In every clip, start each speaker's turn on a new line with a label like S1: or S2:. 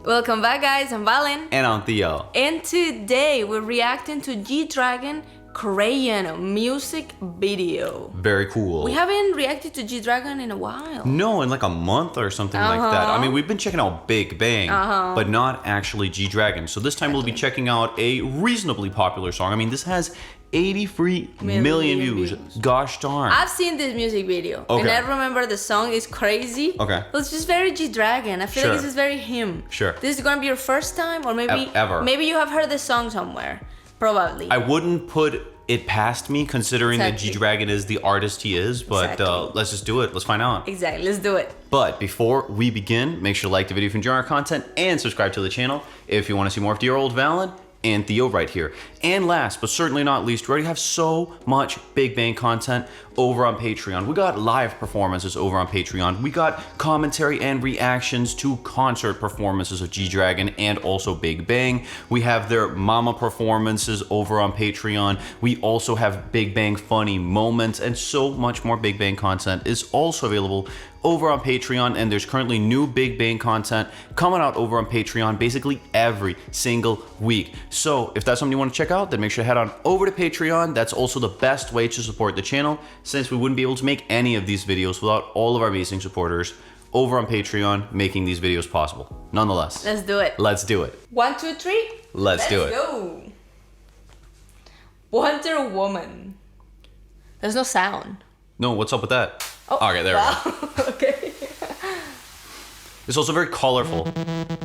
S1: Welcome back, guys. I'm Valen.
S2: And I'm Theo.
S1: And today we're reacting to G-Dragon Crayon music video.
S2: Very cool.
S1: We haven't reacted to G-Dragon in a while.
S2: No, in like a month or something like that. I mean, we've been checking out Big Bang, but not actually G-Dragon. So this time we'll be checking out a reasonably popular song. I mean, this has 83 million views. Gosh darn.
S1: I've seen this music video.
S2: Okay.
S1: And I remember the song is crazy.
S2: Okay.
S1: But it's just very G-Dragon. I feel like this is very him.
S2: Sure.
S1: This is gonna be your first time, or maybe
S2: ever.
S1: Maybe you have heard this song somewhere. Probably.
S2: I wouldn't put it past me, considering that G-Dragon is the artist he is, but let's just do it. Let's find out.
S1: Exactly, let's do it.
S2: But before we begin, make sure to like the video if you enjoy our content and subscribe to the channel if you want to see more of dear old Valen and Theo right here. And last, but certainly not least, we already have so much Big Bang content over on Patreon. We got live performances over on Patreon. We got commentary and reactions to concert performances of G-Dragon and also Big Bang. We have their mama performances over on Patreon. We also have Big Bang funny moments, and so much more Big Bang content is also available over on Patreon, and there's currently new Big Bang content coming out over on Patreon basically every single week. So if that's something you want to check out, then make sure to head on over to Patreon. That's also the best way to support the channel, since we wouldn't be able to make any of these videos without all of our amazing supporters over on Patreon making these videos possible. Nonetheless,
S1: let's do it.
S2: Let's do it.
S1: 1, 2, 3.
S2: Let's do it.
S1: Go. Wonder Woman. There's no sound.
S2: No, what's up with that?
S1: Oh,
S2: okay, there we go.
S1: Okay.
S2: It's also very colorful.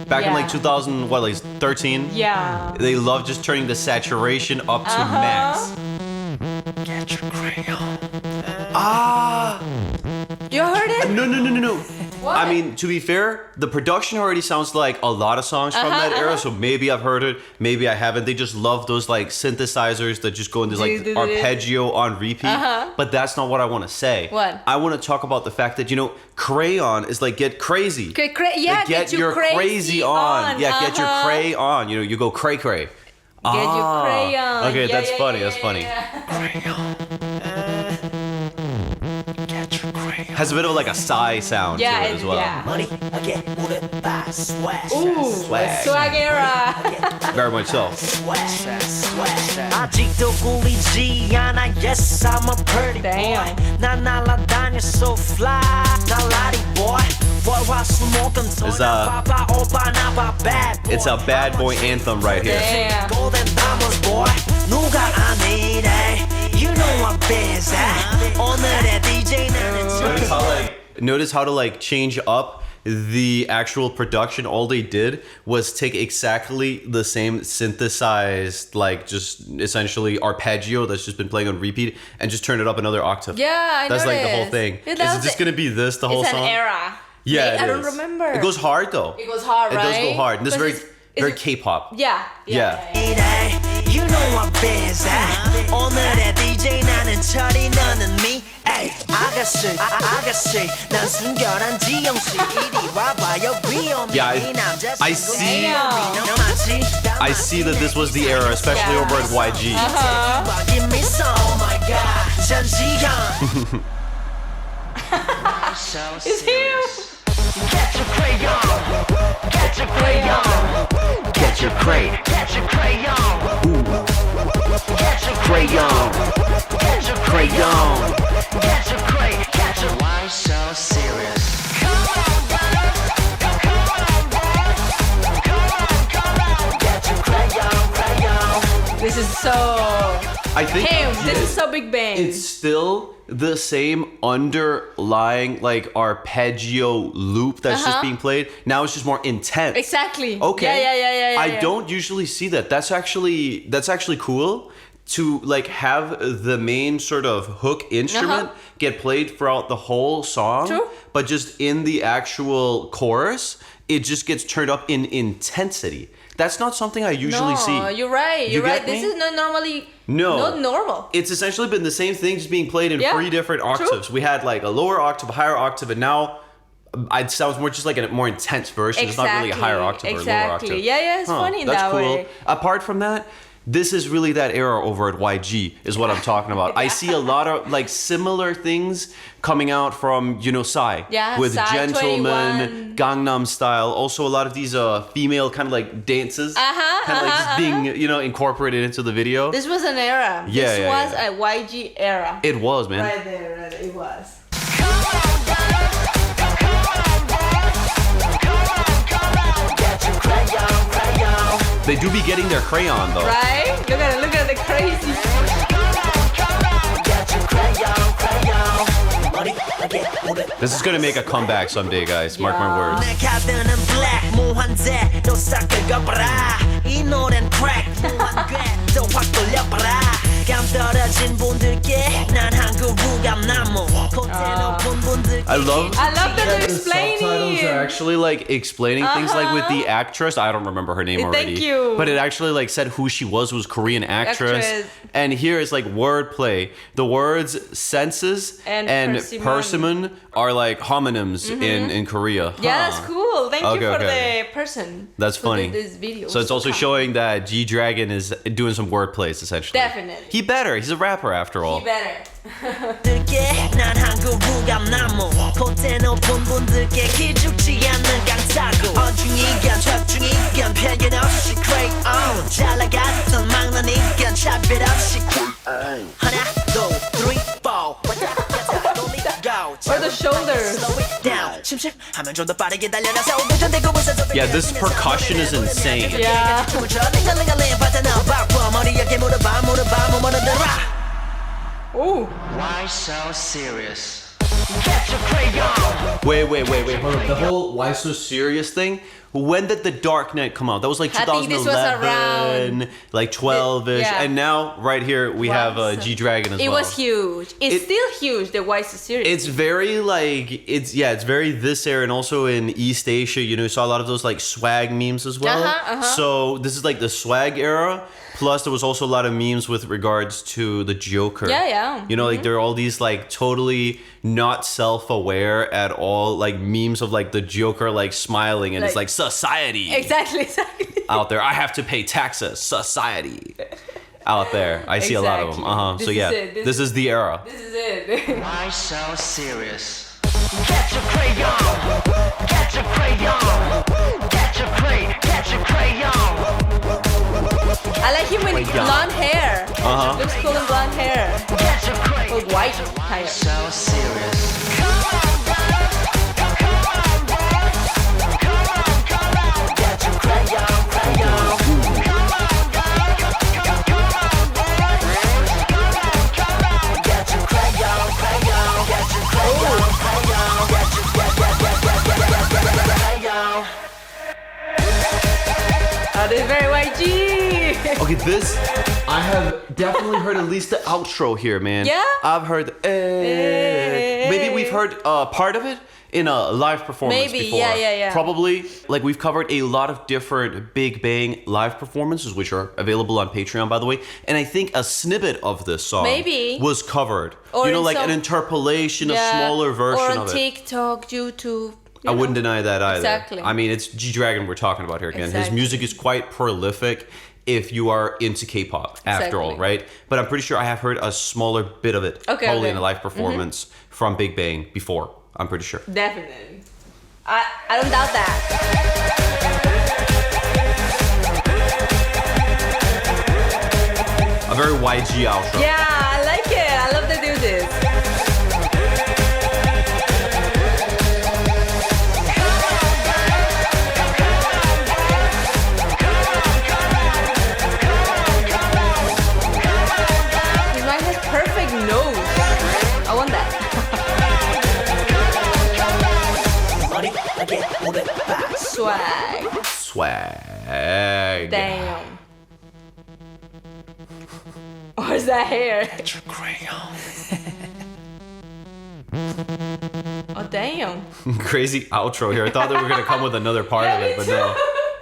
S2: Back in like 2013.
S1: Yeah.
S2: They love just turning the saturation up to max.
S3: Get your crayon.
S1: You heard it?
S2: No.
S1: What?
S2: I mean, to be fair, the production already sounds like a lot of songs from that era, so maybe I've heard it, maybe I haven't. They just love those like synthesizers that just go into like arpeggio on repeat. But that's not what I want to say.
S1: What?
S2: I want to talk about the fact that, you know, Crayon is like get crazy.
S1: Yeah,
S2: like, get your crazy on. Yeah, get your cray on. You know, you go cray. Get
S1: your crayon.
S2: Okay, that's funny. That's funny.
S3: Crayon. Get your crayon.
S2: Has a bit of like a sigh sound to it as well.
S1: Yeah.
S3: Money, I get moved by swag.
S1: Ooh, swag era.
S2: Very much so.
S3: 아직도 꿀리지 않아. Yes, I'm a pretty boy. 난 날아다녀 so fly. 날라리 boy.
S2: It's a bad boy anthem right here.
S1: Damn.
S3: Golden diamonds boy. 누가 아니래. You know I'm busy. 오늘의 DJ는
S2: Notice how to like change up the actual production. All they did was take exactly the same synthesized, like just essentially arpeggio that's just been playing on repeat and just turn it up another octave.
S1: Yeah, I
S2: That's like the
S1: noticed.
S2: whole thing.
S1: Yeah,
S2: Is
S1: that
S2: it
S1: was
S2: just gonna be this the whole
S1: It's
S2: song?
S1: an era.
S2: Yeah,
S1: I don't remember.
S2: It goes hard though.
S1: It goes hard, right?
S2: It does go hard. And this is very
S1: it-
S2: K-pop.
S1: Yeah.
S3: You know I'm busy. 오늘의 DJ 나는 철이 너는 me. Ay, 아가씨, 난 순결한 지영씨. 이리 와봐요 귀여운
S2: Yeah,
S3: 이 남자
S2: I see that this was the era, especially over at YG.
S3: Give me some. Oh my God, 전지현.
S1: It's him.
S3: Get your crayon. Get your crayon.
S2: Get your cray.
S3: Get your crayon. Get your
S2: Crayon.
S3: Get your crayon. Get your crayon. Get your. Why so serious? Come on, get your crayon.
S1: This is so
S2: I think
S1: him. This is so Big Bang.
S2: it's still the same underlying like arpeggio loop that's just being played. Now it's just more intense.
S1: Exactly.
S2: Okay.
S1: Yeah.
S2: I don't usually see that. That's actually cool to like have the main sort of hook instrument get played throughout the whole song.
S1: True.
S2: But just in the actual chorus, it just gets turned up in intensity. That's not something I usually see.
S1: No, you're right.
S2: You
S1: You're right.
S2: get
S1: This
S2: me?
S1: is not normally.
S2: No.
S1: Not normal.
S2: It's essentially been the same thing just being played in
S1: Yeah,
S2: 3 different octaves.
S1: true.
S2: We had like a lower octave, a higher octave, and now it sounds more just like a more intense version. It's not really a higher octave or a lower octave.
S1: Yeah, it's funny in
S2: that's
S1: that
S2: cool.
S1: way.
S2: Apart from that, This is really that era over at YG, is what I'm talking about. I see a lot of like similar things coming out from, you know, Psy.
S1: Yeah,
S2: with
S1: Psy,
S2: Gentleman,
S1: 21.
S2: Gangnam Style. Also, a lot of these female kind of like dances, kind of like just being, you know, incorporated into the video.
S1: This was an era.
S2: Yeah,
S1: this was a YG era.
S2: It was, man.
S1: Right there, it was.
S2: They do be getting their crayon though.
S1: Right? Look at the crazy.
S2: This is gonna make a comeback someday, guys. Mark my words. I love
S1: that they're
S2: the
S1: explaining.
S2: subtitles are actually like explaining things like with the actress. I don't remember her name already.
S1: Thank you.
S2: But it actually like said who she was Korean actress. And here is like wordplay. The words senses and persimmon are like homonyms in Korea.
S1: Yeah, that's cool. Thank you for
S2: okay.
S1: the person.
S2: That's funny.
S1: This video.
S2: So it's also showing that G-Dragon is doing some wordplays essentially.
S1: Definitely.
S2: He better. He's a rapper after all.
S1: He better. Or the shoulders.
S2: Yeah, this percussion is insane.
S1: Yeah. Ooh.
S3: Why so serious?
S2: Wait, hold up. The whole why so serious thing? When did The Dark Knight come out? That was like
S1: I think this was
S2: 2011, like 12-ish.
S1: Yeah.
S2: And now, right here, we have G-Dragon as well.
S1: It was huge. It's still huge, the Why So Serious.
S2: It's very like, it's very this era, and also in East Asia, you know, you saw a lot of those like swag memes as well. So this is like the swag era. Plus, there was also a lot of memes with regards to the Joker.
S1: Yeah.
S2: You know, like there are all these like totally not self-aware at all, like memes of like the Joker like smiling, and it's like society.
S1: Exactly.
S2: Out there, I have to pay taxes. Society. Out there, I see a lot of them.
S1: This
S2: So yeah, this is the era.
S1: This is it.
S3: Why so serious? Get your crayon! Get your crayon! Get your crayon!
S1: I like him with blonde hair. Looks cool in blonde hair.
S3: Get your crayon!
S1: Or white hair.
S3: So serious. Get your crayon!
S1: Oh, this is very YG.
S2: Okay, this I have definitely heard at least the outro here, man.
S1: Yeah?
S2: I've heard. Maybe we've heard part of it in a live performance
S1: Maybe,
S2: before.
S1: yeah.
S2: Probably, like we've covered a lot of different Big Bang live performances, which are available on Patreon, by the way. And I think a snippet of this song was covered.
S1: Or
S2: you know,
S1: in
S2: like
S1: some-
S2: an interpolation, a smaller version
S1: or on
S2: of it.
S1: TikTok, YouTube.
S2: I wouldn't deny that either.
S1: Exactly.
S2: I mean, it's G-Dragon we're talking about here again. His
S1: Exactly.
S2: music is quite prolific if you are into K-pop, after all, right? But I'm pretty sure I have heard a smaller bit of it, probably in a live performance from Big Bang before. I'm pretty sure.
S1: Definitely. I don't doubt that.
S2: A very YG outro.
S1: Yeah, I like it. I love to do this. This man has perfect nose. I want that. Swag.
S2: Swag.
S1: Damn. What's that hair?
S3: Get your crayon.
S1: Oh, damn.
S2: Crazy outro here. I thought they were going to come with another part of it, but no.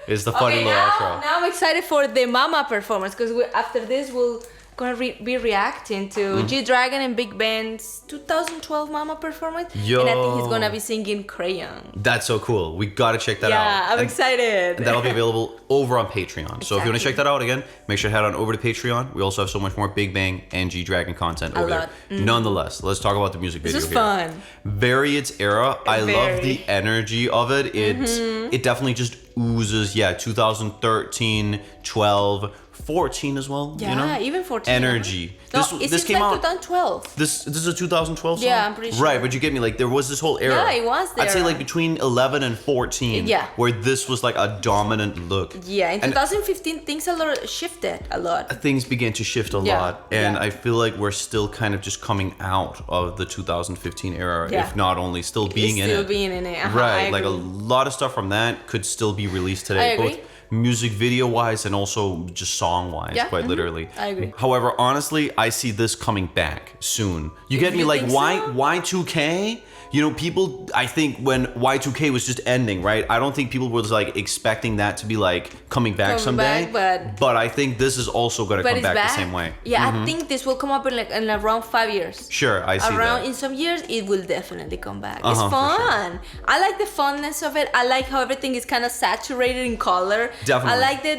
S2: It's the funny little outro.
S1: Now I'm excited for the Mama performance because after this we'll gonna be reacting to G-Dragon and Big Band's 2012 Mama performance.
S2: Yo.
S1: And I think he's gonna be singing Crayon.
S2: That's so cool. We gotta check that out.
S1: Yeah, I'm
S2: And
S1: excited.
S2: that'll be available over on Patreon. So if you want to check that out again, make sure to head on over to Patreon. We also have so much more Big Bang and G-Dragon content over there. Nonetheless, let's talk about the music video
S1: This was
S2: here.
S1: fun.
S2: Very its era. I love the energy of it. It definitely just oozes, 2013, 12, 14 as well.
S1: Yeah,
S2: you know?
S1: even 14.
S2: Energy.
S1: No,
S2: This came out
S1: 2012.
S2: This is a 2012 song?
S1: Yeah, I'm pretty sure.
S2: Right, but you get me, like there was this whole era.
S1: Yeah, it was
S2: I'd say
S1: there.
S2: like between 11 and 14.
S1: Yeah.
S2: Where this was like a dominant look.
S1: Yeah, in
S2: And
S1: 2015 things shifted a lot.
S2: things began to shift a
S1: Yeah,
S2: lot, and
S1: yeah.
S2: I feel like we're still kind of just coming out of the 2015 era,
S1: Yeah.
S2: if not only still being in
S1: Still
S2: it.
S1: being in it.
S2: Right,
S1: I
S2: like a
S1: agree.
S2: lot of stuff from that could still be released today,
S1: I agree.
S2: both music video wise and also just song wise,
S1: Yeah,
S2: quite literally.
S1: I agree.
S2: However, honestly, I see this coming back soon. You get me?
S1: You
S2: Like
S1: think
S2: why
S1: so?
S2: Y2K? You know, people, I think when Y2K was just ending, right? I don't think people was like expecting that to be like coming back
S1: Coming
S2: someday.
S1: back,
S2: but I think this is also going to
S1: But
S2: come
S1: it's
S2: back,
S1: back
S2: the same way.
S1: Yeah, I think this will come up in around 5 years.
S2: Sure, I see
S1: Around
S2: that.
S1: in some years, it will definitely come back.
S2: For
S1: It's
S2: sure.
S1: fun. I like the funness of it. I like how everything is kind of saturated in color.
S2: Definitely.
S1: I like the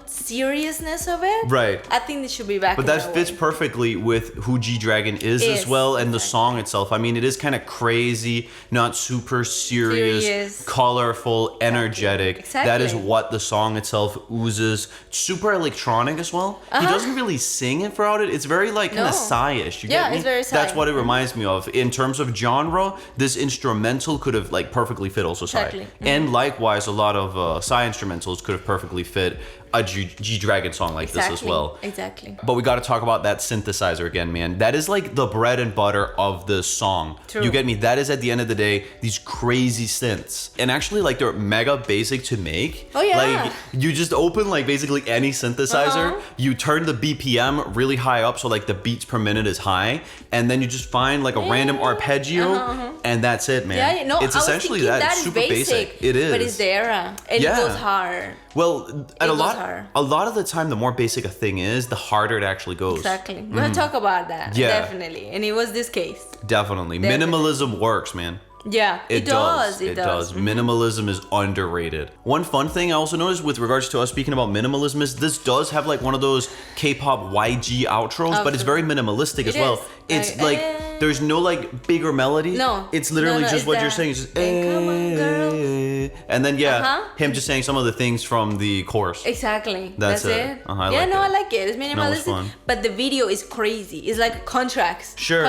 S1: non-seriousness of it.
S2: Right.
S1: I think this should be back.
S2: But
S1: in
S2: that fits
S1: way.
S2: perfectly with who G-Dragon is as
S1: Is,
S2: well, and the song itself. I mean, it is kind of crazy, not super serious,
S1: Serious.
S2: colorful, energetic.
S1: Exactly.
S2: That is what the song itself oozes. Super electronic as well. He doesn't really sing it throughout it. It's very like kind of
S1: No.
S2: psy-ish. You
S1: Yeah,
S2: get me?
S1: it's very
S2: That's
S1: psy.
S2: what it reminds me of. In terms of genre, this instrumental could have like perfectly fit also psy.
S1: Exactly.
S2: And likewise, a lot of psy instrumentals could have perfectly fit a G-Dragon song like this as well.
S1: Exactly.
S2: But we got to talk about that synthesizer again, man. That is like the bread and butter of this song.
S1: True.
S2: You get me? That is at the end of the day, these crazy synths. And actually, like, they're mega basic to make.
S1: Oh, yeah.
S2: Like, you just open, like, basically any synthesizer. You turn the BPM really high up, so, like, the beats per minute is high. And then you just find, like, a random arpeggio. And that's it, man.
S1: Yeah, no,
S2: it's
S1: I was
S2: essentially
S1: thinking
S2: that.
S1: is
S2: Super basic. It is.
S1: But it's there. And
S2: Yeah.
S1: it goes hard.
S2: Well, and
S1: goes hard.
S2: a lot of the time, the more basic a thing is, the harder it actually goes.
S1: Exactly. We're gonna talk about that.
S2: Yeah.
S1: Definitely. And it was this case.
S2: Definitely.
S1: Definitely.
S2: Minimalism works, man.
S1: Yeah. It does. It does.
S2: Minimalism is underrated. One fun thing I also noticed with regards to us speaking about minimalism is this does have like one of those K-pop YG outros, but it's very minimalistic as well.
S1: is.
S2: It's like there's no like bigger melody.
S1: No.
S2: It's literally
S1: No,
S2: just
S1: it's
S2: what
S1: that.
S2: you're saying. It's just
S1: Hey, come on, girls.
S2: and then him just saying some of the things from the chorus.
S1: Exactly.
S2: That's
S1: That's
S2: it.
S1: it.
S2: I
S1: yeah,
S2: like
S1: no,
S2: it.
S1: I like it. It's
S2: No, it's
S1: minimalistic.
S2: fun.
S1: But the video is crazy. It's like a contrast.
S2: Sure.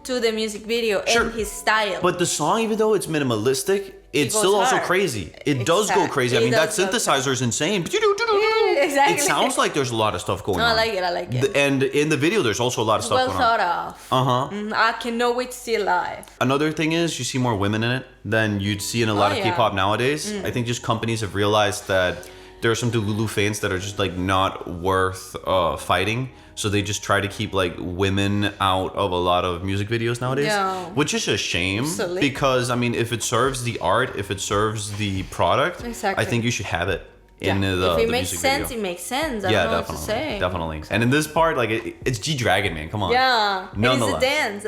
S1: To the music video
S2: Sure.
S1: and his style.
S2: But the song, even though it's minimalistic, it's
S1: goes
S2: still also
S1: hard.
S2: crazy. It does go crazy. I
S1: It
S2: mean, that
S1: does go
S2: synthesizer is insane.
S1: exactly.
S2: It sounds like there's a lot of stuff going
S1: No,
S2: on.
S1: I like it. I like it.
S2: And in the video, there's also a lot of stuff
S1: Well
S2: going
S1: thought
S2: on.
S1: of. I cannot wait to see it live.
S2: Another thing is, you see more women in it than you'd see in a lot of
S1: yeah.
S2: K-pop nowadays. I think just companies have realized that there are some Delulu fans that are just like not worth fighting. So they just try to keep like women out of a lot of music videos nowadays,
S1: Yeah.
S2: which is a shame
S1: Absolutely.
S2: because I mean, if it serves the art, if it serves the product,
S1: Exactly.
S2: I think you should have it in the
S1: if it
S2: the
S1: makes
S2: music
S1: sense,
S2: video.
S1: it makes sense. I
S2: Yeah,
S1: don't know
S2: definitely,
S1: what to say.
S2: definitely. And in this part, like it's G-Dragon, man. Come on.
S1: Yeah. It is a
S2: Nonetheless.
S1: dance.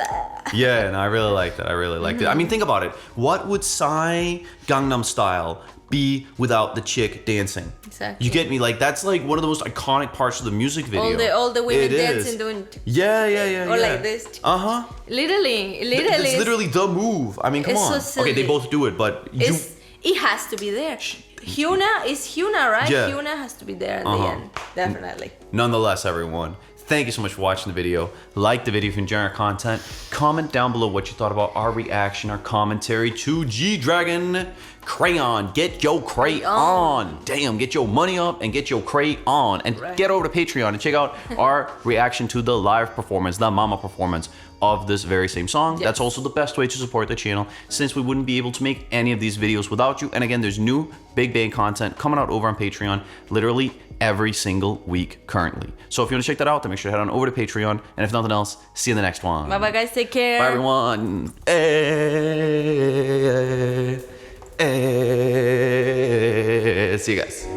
S2: Yeah, and I really liked it. I really liked it. I mean, think about it. What would Psy Gangnam Style be without the chick dancing?
S1: Exactly.
S2: You get me? Like that's like one of the most iconic parts of the music video.
S1: All the women
S2: It
S1: dancing
S2: is.
S1: doing
S2: Yeah.
S1: or like this. Literally.
S2: It's literally the move. I mean, come
S1: It's
S2: on.
S1: so
S2: Okay, they
S1: silly.
S2: both do it, but you.
S1: It has to be there. Hyuna is Hyuna, right?
S2: Yeah.
S1: Hyuna has to be there in the end. Definitely.
S2: Nonetheless, everyone, thank you so much for watching the video. Like the video if you enjoy our content. Comment down below what you thought about our reaction, our commentary to G-Dragon Crayon. Get your crayon. Damn, get your money up and get your crayon. And
S1: Right.
S2: get over to Patreon and check out our reaction to the live performance, the mama performance of this very same song.
S1: Yes.
S2: That's also the best way to support the channel since we wouldn't be able to make any of these videos without you. And again, there's new Big Bang content coming out over on Patreon literally every single week currently. So if you want to check that out, then make sure to head on over to Patreon. And if nothing else, see you in the next one.
S1: Bye bye guys, take care.
S2: Bye everyone. See you guys.